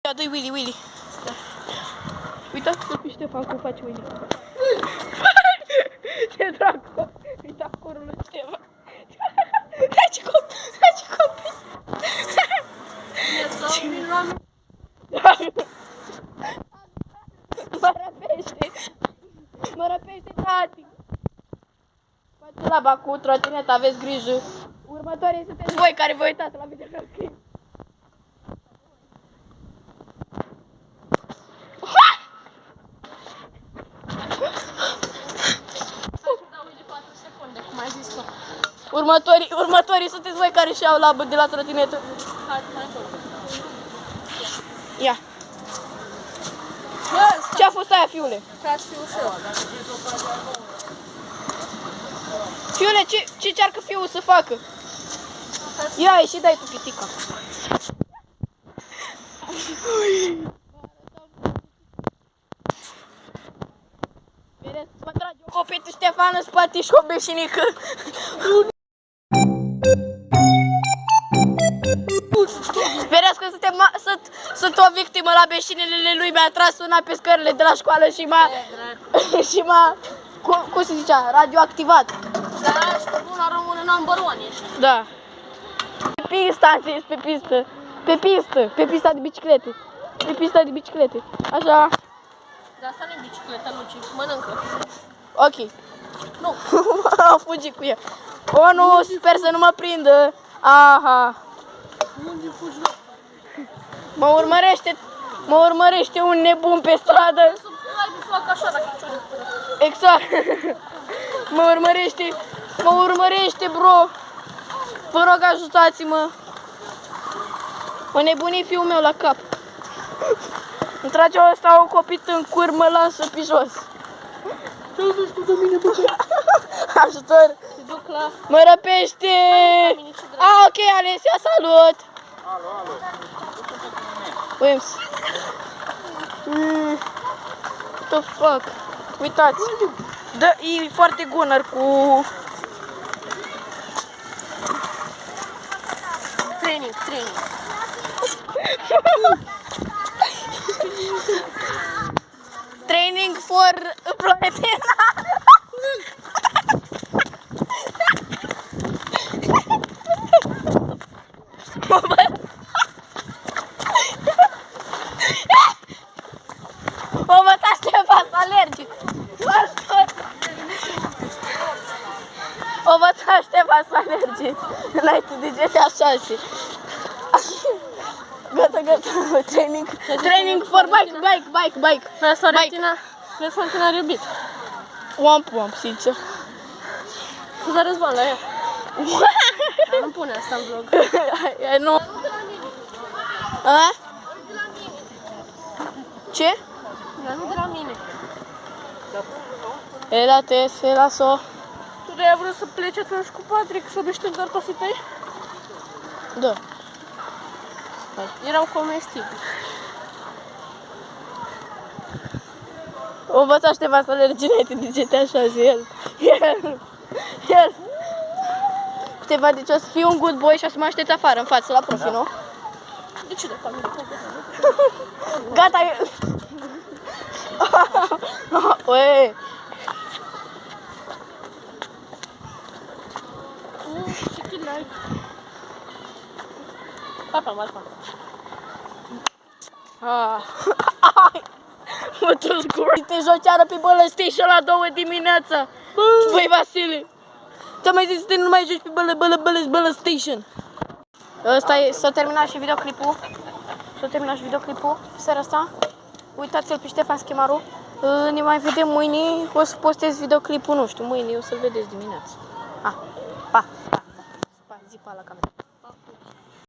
Ia, dă-i Willy, Willy. Uitați-l pe Ștefan cum face Willy. Ce dracu! Uita curul lui Ștefan. Hai ce copii! Hai ce copii! Mă răpește! Mă răpește, tati! Face laba cu trotineta, aveți grijă! Următorii sunteți voi care vă uitați la videoclip. Următorii sunteți voi care și-au labă de la trotinetă. Ia. Ce-a fost aia, fiule? Fiule, ce încearcă fiul să facă? Ia, și dai tu pitica. Vedeți, mă trage o copetă Ștefan în spate și o beșinică. Vedeți că sunt o victimă la beșinile lui, mi-a tras una pe scările de la școală și m-a cum se zicea, radioactivat. Da, și pe bună rămâne number one ești. Da. Pe pista, am zis, pe pistă. Pe pistă, pe pista de biciclete. Pe pista de biciclete. Așa. Dar asta nu e bicicletă, Luci, mănâncă. Ok. Nu. Am fugit cu ea. O, nu, sper să nu mă prindă. Aha. Unde fugi? Mă urmărește un nebun pe stradă. Subscribe, fac așa dacă ciori. Exact. Mă urmărește, bro. Vă rog, ajutați-mă. Mă nebuni fiul meu la cap. Îmi trage ăsta o copit în cur, mă lasă pe jos. Ce-au zis tu de mine, bă? Ajutor. Te duc la... Mă răpește. Ok, Alesia, salut. Alo. Wims. What the fuck? Uitați. E foarte gunner cu... Training. Training for Florentina. O învăța Ștefan să alerge. O învăța Ștefan să alerge înainte de GTA 6. Gata. Training for bike. Florentina are iubit. Womp, sincer. Să dă Răzvan la ea. Dar nu pune asta în vlog. Nu. A? Ce? Dar nu de la mine. Se lasă. Tu de-aia vrut să pleci atunci cu Patrick, să bești doar tofii tăi? Da. Erau comestibili. O învăța Ștefan să alerge înainte de GTA 6, el. Ștefan, deci o să fii un good boy și o să mă aștepți afară, în față, la profi, nu? De ce de fapt nu? Gata, Ue. Papa, balcon. Mă trăscură. Te joceară pe Bălăstation la 2 dimineața. Băi, Vasile. Ți-am mai zis să nu mai joci pe Bălăstation. Ăsta e, s-a terminat și videoclipul. Seara asta. Uitați-l pe Ștefan Schemaru. Ne mai vedem mâine. O să postez videoclipul, nu știu, mâine o să-l vedeți dimineața. Pa, zi pa la cameră.